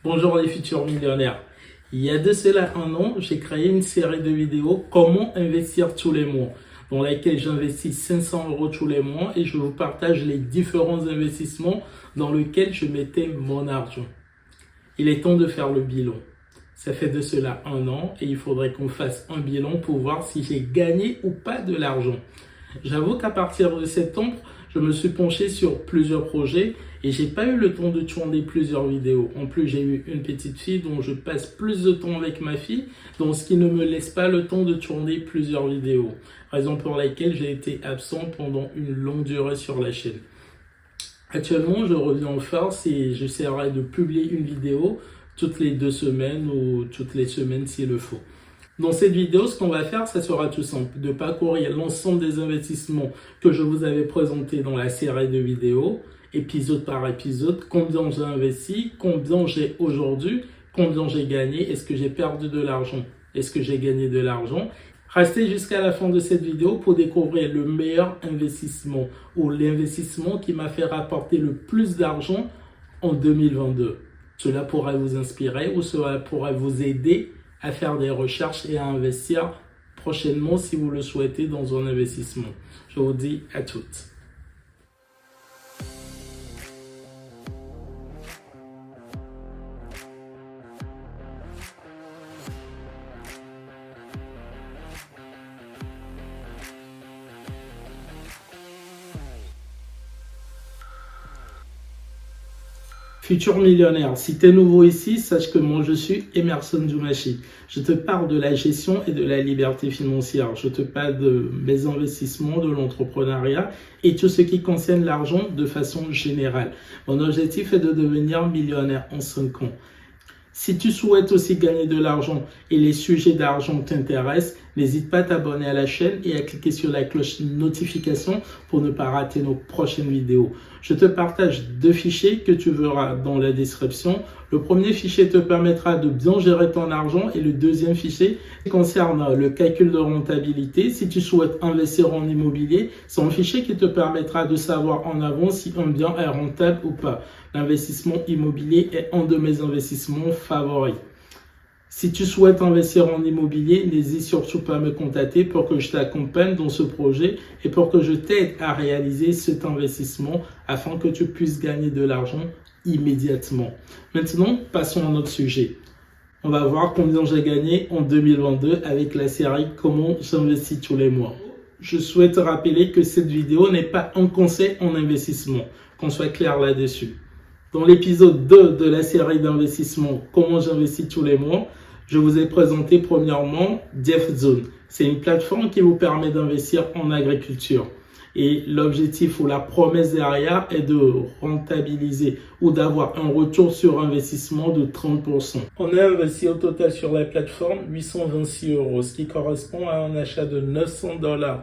Bonjour les futurs millionnaires. Il y a de cela un an, j'ai créé une série de vidéos Comment investir tous les mois, dans laquelle j'investis 500 € tous les mois et je vous partage les différents investissements dans lesquels je mettais mon argent. Il est temps de faire le bilan. Ça fait de cela un an et il faudrait qu'on fasse un bilan pour voir si j'ai gagné ou pas de l'argent. J'avoue qu'à partir de septembre, je me suis penché sur plusieurs projets et j'ai pas eu le temps de tourner plusieurs vidéos. En plus, j'ai eu une petite fille dont je passe plus de temps avec ma fille, donc ce qui ne me laisse pas le temps de tourner plusieurs vidéos. Raison pour laquelle j'ai été absent pendant une longue durée sur la chaîne. Actuellement, je reviens en force et j'essaierai de publier une vidéo toutes les 2 semaines ou toutes les semaines s'il le faut. Dans cette vidéo, ce qu'on va faire, ça sera tout simple, de parcourir l'ensemble des investissements que je vous avais présentés dans la série de vidéos, épisode par épisode, combien j'ai investi, combien j'ai aujourd'hui, combien j'ai gagné, est-ce que j'ai perdu de l'argent, est-ce que j'ai gagné de l'argent. Restez jusqu'à la fin de cette vidéo pour découvrir le meilleur investissement ou l'investissement qui m'a fait rapporter le plus d'argent en 2022. Cela pourrait vous inspirer ou cela pourrait vous aider à faire des recherches et à investir prochainement si vous le souhaitez dans un investissement. Je vous dis à toutes. Futur millionnaire, si tu es nouveau ici, sache que moi je suis Emerson Djoumachi. Je te parle de la gestion et de la liberté financière. Je te parle de mes investissements, de l'entrepreneuriat et tout ce qui concerne l'argent de façon générale. Mon objectif est de devenir millionnaire en 5 ans. Si tu souhaites aussi gagner de l'argent et les sujets d'argent t'intéressent, n'hésite pas à t'abonner à la chaîne et à cliquer sur la cloche notification pour ne pas rater nos prochaines vidéos. Je te partage 2 fichiers que tu verras dans la description. Le premier fichier te permettra de bien gérer ton argent et le deuxième fichier concerne le calcul de rentabilité. Si tu souhaites investir en immobilier, c'est un fichier qui te permettra de savoir en avance si un bien est rentable ou pas. L'investissement immobilier est un de mes investissements favoris. Si tu souhaites investir en immobilier, n'hésite surtout pas à me contacter pour que je t'accompagne dans ce projet et pour que je t'aide à réaliser cet investissement afin que tu puisses gagner de l'argent immédiatement. Maintenant, passons à notre sujet. On va voir combien j'ai gagné en 2022 avec la série Comment j'investis tous les mois. Je souhaite rappeler que cette vidéo n'est pas un conseil en investissement, qu'on soit clair là-dessus. Dans l'épisode 2 de la série d'investissement Comment j'investis tous les mois, je vous ai présenté premièrement DevZone. C'est une plateforme qui vous permet d'investir en agriculture. Et l'objectif ou la promesse derrière est de rentabiliser ou d'avoir un retour sur investissement de 30%. On a investi au total sur la plateforme 826 €, ce qui correspond à un achat de 900 $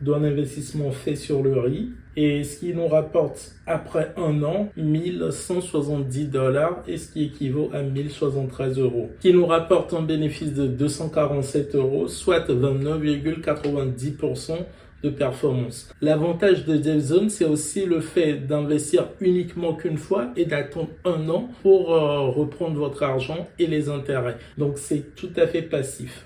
d'un investissement fait sur le riz et ce qui nous rapporte après un an 1170 $ et ce qui équivaut à 1073 €, qui nous rapporte un bénéfice de 247 €, soit 29,90% de performance. L'avantage de DevZone, c'est aussi le fait d'investir uniquement qu'une fois et d'attendre un an pour reprendre votre argent et les intérêts. Donc c'est tout à fait passif.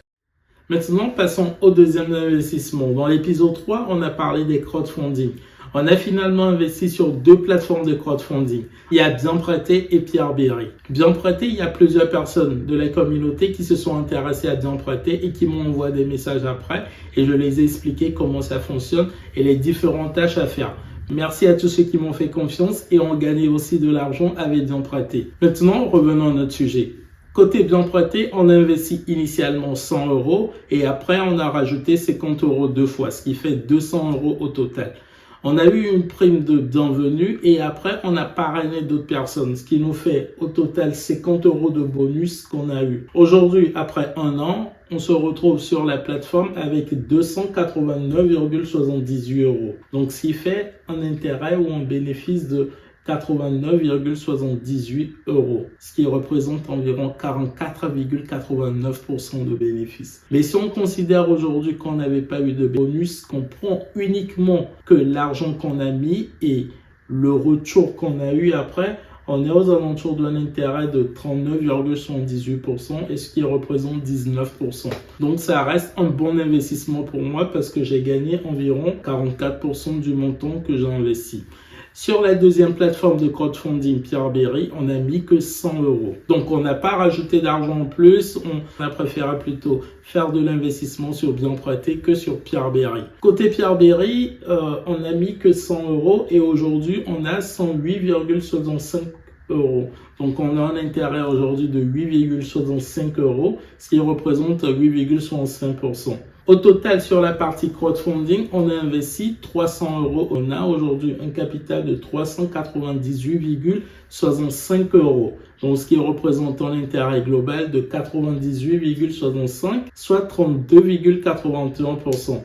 Maintenant, passons au deuxième investissement. Dans l'épisode 3, on a parlé des crowdfunding. On a finalement investi sur 2 plateformes de crowdfunding. Il y a Bienprêté et Pierre-Berry. Bienprêté, il y a plusieurs personnes de la communauté qui se sont intéressées à Bienprêté et qui m'ont envoyé des messages après. Et je les ai expliqué comment ça fonctionne et les différentes tâches à faire. Merci à tous ceux qui m'ont fait confiance et ont gagné aussi de l'argent avec Bienprêté. Maintenant, revenons à notre sujet. Côté Bienprêté, on a investi initialement 100 € et après on a rajouté 50 € 2 fois, ce qui fait 200 € au total. On a eu une prime de bienvenue et après on a parrainé d'autres personnes, ce qui nous fait au total 50 € de bonus qu'on a eu. Aujourd'hui, après un an, on se retrouve sur la plateforme avec 289,78 €. Donc ce qui fait un intérêt ou un bénéfice de 89,78 €, ce qui représente environ 44,89% de bénéfices. Mais si on considère aujourd'hui qu'on n'avait pas eu de bonus, qu'on prend uniquement que l'argent qu'on a mis et le retour qu'on a eu après, on est aux alentours d'un intérêt de 39,78% et ce qui représente 19%. Donc ça reste un bon investissement pour moi parce que j'ai gagné environ 44% du montant que j'ai investi. Sur la deuxième plateforme de crowdfunding Peerberry, on n'a mis que 100 €. Donc, on n'a pas rajouté d'argent en plus. On a préféré plutôt faire de l'investissement sur Bienprêté que sur Peerberry. Côté Peerberry, on n'a mis que 100 € et aujourd'hui, on a 108,65 €. Donc, on a un intérêt aujourd'hui de 8,65 €, ce qui représente 8,65%. Au total, sur la partie crowdfunding, on a investi 300 €. On a aujourd'hui un capital de 398,65 €. Donc, ce qui représente un intérêt global de 98,65, soit 32,81%.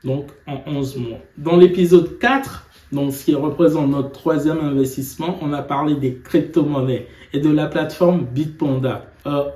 Donc, en 11 mois. Dans l'épisode 4, donc ce qui représente notre troisième investissement, on a parlé des crypto-monnaies et de la plateforme Bitpanda.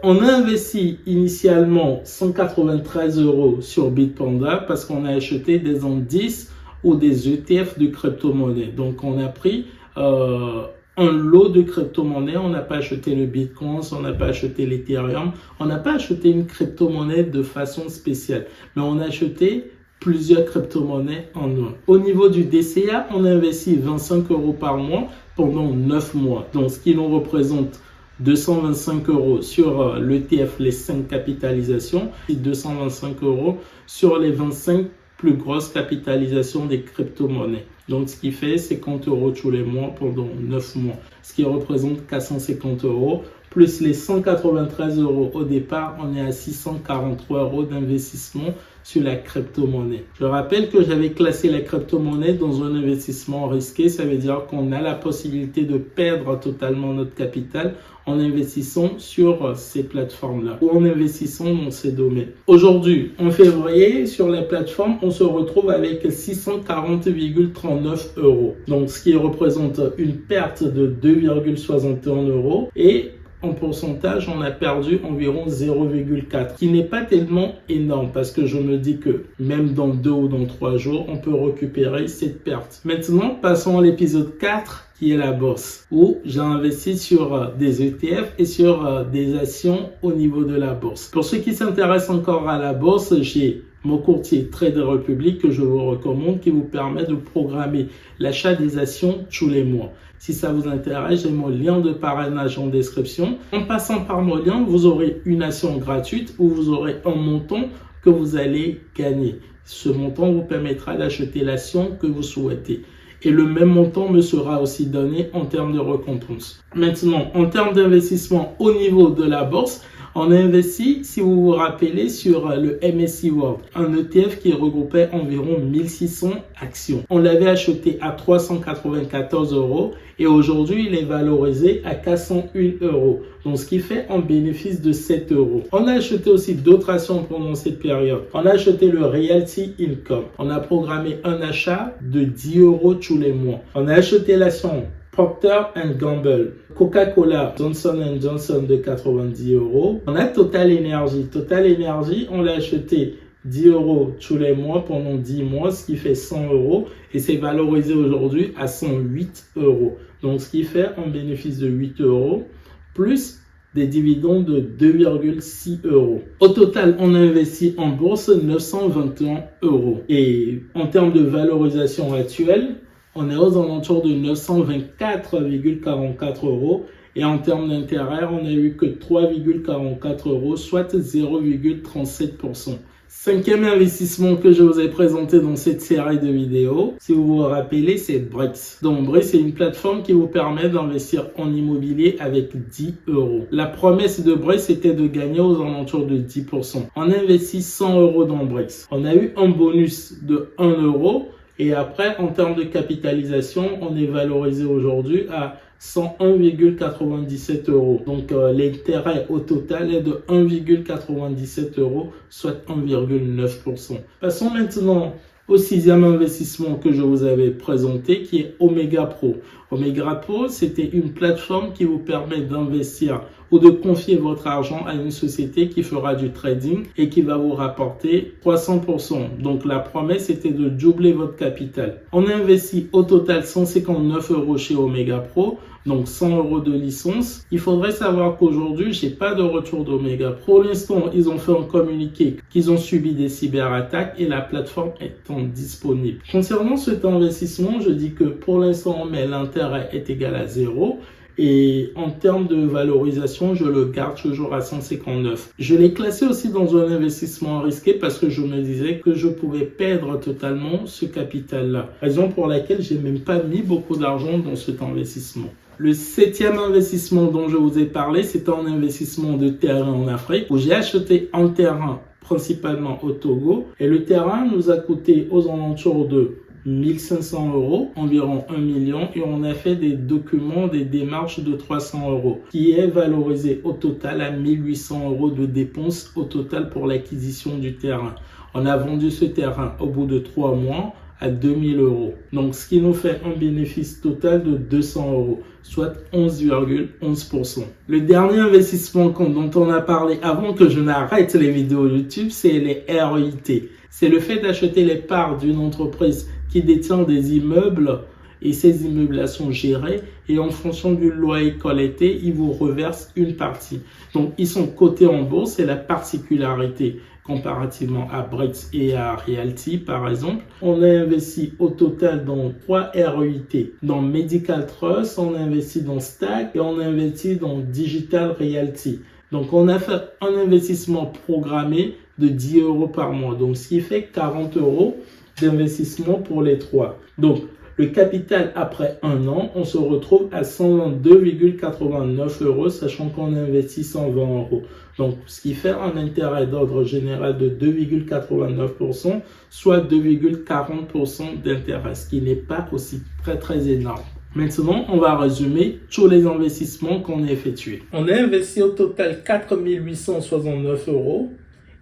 On a investi initialement 193 € sur Bitpanda parce qu'on a acheté des indices ou des ETF de crypto-monnaies. Donc, on a pris un lot de crypto-monnaies. On n'a pas acheté le Bitcoin, on n'a pas acheté l'Ethereum, on n'a pas acheté une crypto-monnaie de façon spéciale, mais on a acheté plusieurs crypto-monnaies en un. Au niveau du DCA, on a investi 25 € par mois pendant 9 mois. Donc, ce qui nous représente 225 € sur l'ETF, les 5 capitalisations, et 225 € sur les 25 plus grosses capitalisations des crypto-monnaies. Donc, ce qui fait 50 € tous les mois pendant 9 mois, ce qui représente 450 € plus les 193 € au départ, on est à 643 € d'investissement sur la crypto-monnaie. Je rappelle que j'avais classé la crypto-monnaie dans un investissement risqué. Ça veut dire qu'on a la possibilité de perdre totalement notre capital en investissant sur ces plateformes-là ou en investissant dans ces domaines. Aujourd'hui, en février, sur la plateforme, on se retrouve avec 640,39 €. Donc, ce qui représente une perte de 2,61 € et en pourcentage, on a perdu environ 0,4, qui n'est pas tellement énorme parce que je me dis que même dans 2 ou dans 3 jours, on peut récupérer cette perte. Maintenant, passons à l'épisode 4 qui est la bourse, où j'ai investi sur des ETF et sur des actions au niveau de la bourse. Pour ceux qui s'intéressent encore à la bourse, j'ai mon courtier Trader Republic que je vous recommande qui vous permet de programmer l'achat des actions tous les mois. Si ça vous intéresse, j'ai mon lien de parrainage en description. En passant par mon lien, vous aurez une action gratuite où vous aurez un montant que vous allez gagner. Ce montant vous permettra d'acheter l'action que vous souhaitez. Et le même montant me sera aussi donné en termes de récompense. Maintenant, en termes d'investissement au niveau de la bourse, on a investi, si vous vous rappelez, sur le MSCI World, un ETF qui regroupait environ 1600 actions. On l'avait acheté à 394 € et aujourd'hui, il est valorisé à 401 €. Donc, ce qui fait un bénéfice de 7 €. On a acheté aussi d'autres actions pendant cette période. On a acheté le Realty Income. On a programmé un achat de 10 € tous les mois. On a acheté l'action Procter & Gamble, Coca-Cola, Johnson & Johnson de 90 €. On a Total Energy. Total Energy, on l'a acheté 10 € tous les mois pendant 10 mois, ce qui fait 100 € et c'est valorisé aujourd'hui à 108 €. Donc, ce qui fait un bénéfice de 8 € plus des dividendes de 2,6 €. Au total, on a investi en bourse 921 €. Et en termes de valorisation actuelle, on est aux alentours de 924,44 € et en termes d'intérêt, on n'a eu que 3,44 €, soit 0,37%. Cinquième investissement que je vous ai présenté dans cette série de vidéos, si vous vous rappelez, c'est Brics. Donc Brics, c'est une plateforme qui vous permet d'investir en immobilier avec 10 €. La promesse de Brics, c'était de gagner aux alentours de 10%. On a investi 100 € dans Brics. On a eu un bonus de 1 € et après, en termes de capitalisation, on est valorisé aujourd'hui à 101,97 €. Donc, l'intérêt au total est de 1,97 €, soit 1,9%. Passons maintenant au sixième investissement que je vous avais présenté, qui est Omega Pro. Omega Pro, c'était une plateforme qui vous permet d'investir ou de confier votre argent à une société qui fera du trading et qui va vous rapporter 300%. Donc, la promesse était de doubler votre capital. On a investi au total 159 € chez Omega Pro. donc 100 € de licence. Il faudrait savoir qu'aujourd'hui, j'ai pas de retour d'Omega. Pour l'instant, ils ont fait un communiqué qu'ils ont subi des cyberattaques et la plateforme étant disponible. Concernant cet investissement, je dis que pour l'instant, mais l'intérêt est égal à 0. Et en termes de valorisation, je le garde toujours à 159. Je l'ai classé aussi dans un investissement risqué parce que je me disais que je pouvais perdre totalement ce capital-là. Raison pour laquelle j'ai même pas mis beaucoup d'argent dans cet investissement. Le 7e investissement dont je vous ai parlé, c'est un investissement de terrain en Afrique où j'ai acheté un terrain principalement au Togo et le terrain nous a coûté aux alentours de 1500 €, environ 1 million, et on a fait des documents, des démarches de 300 €, qui est valorisé au total à 1800 € de dépenses au total pour l'acquisition du terrain. On a vendu ce terrain au bout de 3 mois à 2000 €. Donc, ce qui nous fait un bénéfice total de 200 €, soit 11,11%. Le dernier investissement dont on a parlé avant que je n'arrête les vidéos YouTube, c'est les REIT. C'est le fait d'acheter les parts d'une entreprise qui détient des immeubles et ces immeubles-là sont gérés et en fonction du loyer collecté, ils vous reversent une partie. Donc, ils sont cotés en bourse, c'est la particularité comparativement à Brits et à Realty, par exemple. On a investi au total dans 3 REIT. Dans Medical Trust, on a investi dans Stack et on a investi dans Digital Realty. Donc, on a fait un investissement programmé de 10 € par mois. Donc, ce qui fait 40 € d'investissement pour les 3. Donc, le capital après un an, on se retrouve à 122,89 €, sachant qu'on a investi 120 €. Donc, ce qui fait un intérêt d'ordre général de 2,89%, soit 2,40% d'intérêt, ce qui n'est pas aussi très énorme. Maintenant, on va résumer tous les investissements qu'on a effectués. On a investi au total 4 869 €.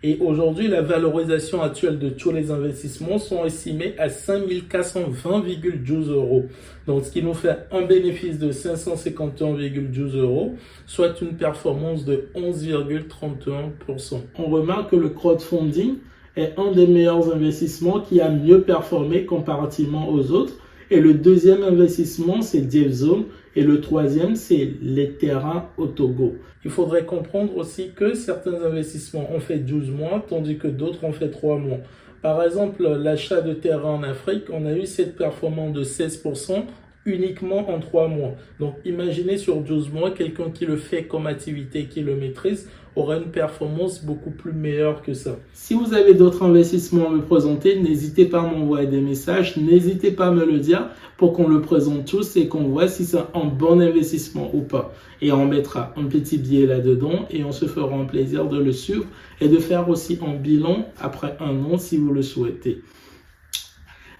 Et aujourd'hui, la valorisation actuelle de tous les investissements sont estimés à 5 420,12 €. Donc, ce qui nous fait un bénéfice de 551,12 €, soit une performance de 11,31%. On remarque que le crowdfunding est un des meilleurs investissements qui a mieux performé comparativement aux autres. Et le deuxième investissement, c'est DevZone. Et le troisième, c'est les terrains au Togo. Il faudrait comprendre aussi que certains investissements ont fait 12 mois, tandis que d'autres ont fait 3 mois. Par exemple, l'achat de terrain en Afrique, on a eu cette performance de 16% uniquement en 3 mois. Donc, imaginez sur 12 mois, quelqu'un qui le fait comme activité, qui le maîtrise, aura une performance beaucoup plus meilleure que ça. Si vous avez d'autres investissements à me présenter, n'hésitez pas à m'envoyer des messages, n'hésitez pas à me le dire pour qu'on le présente tous et qu'on voit si c'est un bon investissement ou pas. Et on mettra un petit billet là-dedans et on se fera un plaisir de le suivre et de faire aussi un bilan après un an si vous le souhaitez.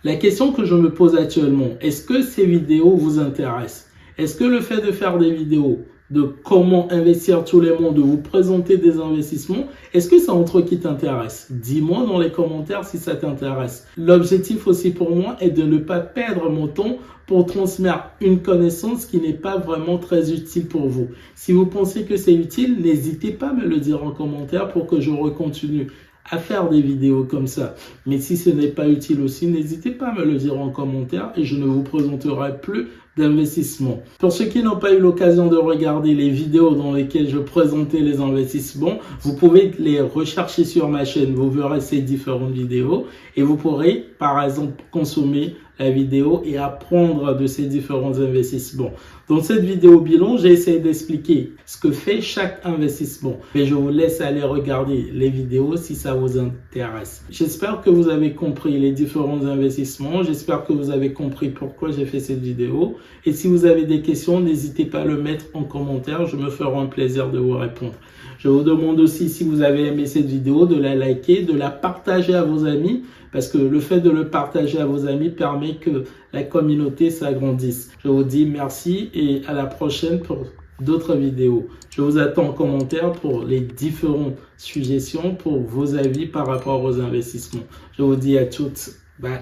La question que je me pose actuellement, est-ce que ces vidéos vous intéressent? Est-ce que le fait de faire des vidéos de comment investir tous les mois, de vous présenter des investissements, est-ce que c'est un truc qui t'intéresse? Dis-moi dans les commentaires si ça t'intéresse. L'objectif aussi pour moi est de ne pas perdre mon temps pour transmettre une connaissance qui n'est pas vraiment très utile pour vous. Si vous pensez que c'est utile, n'hésitez pas à me le dire en commentaire pour que je recontinue à faire des vidéos comme ça. Mais si ce n'est pas utile aussi, n'hésitez pas à me le dire en commentaire et je ne vous présenterai plus d'investissement. Pour ceux qui n'ont pas eu l'occasion de regarder les vidéos dans lesquelles je présentais les investissements, vous pouvez les rechercher sur ma chaîne. Vous verrez ces différentes vidéos et vous pourrez, par exemple, consommer la vidéo et apprendre de ces différents investissements. Dans cette vidéo bilan, j'ai essayé d'expliquer ce que fait chaque investissement. Mais je vous laisse aller regarder les vidéos si ça vous intéresse. J'espère que vous avez compris les différents investissements. J'espère que vous avez compris pourquoi j'ai fait cette vidéo. Et si vous avez des questions, n'hésitez pas à le mettre en commentaire. Je me ferai un plaisir de vous répondre. Je vous demande aussi, si vous avez aimé cette vidéo, de la liker, de la partager à vos amis, parce que le fait de le partager à vos amis permet que la communauté s'agrandisse. Je vous dis merci et à la prochaine pour d'autres vidéos. Je vous attends en commentaire pour les différentes suggestions, pour vos avis par rapport aux investissements. Je vous dis à toutes, bye.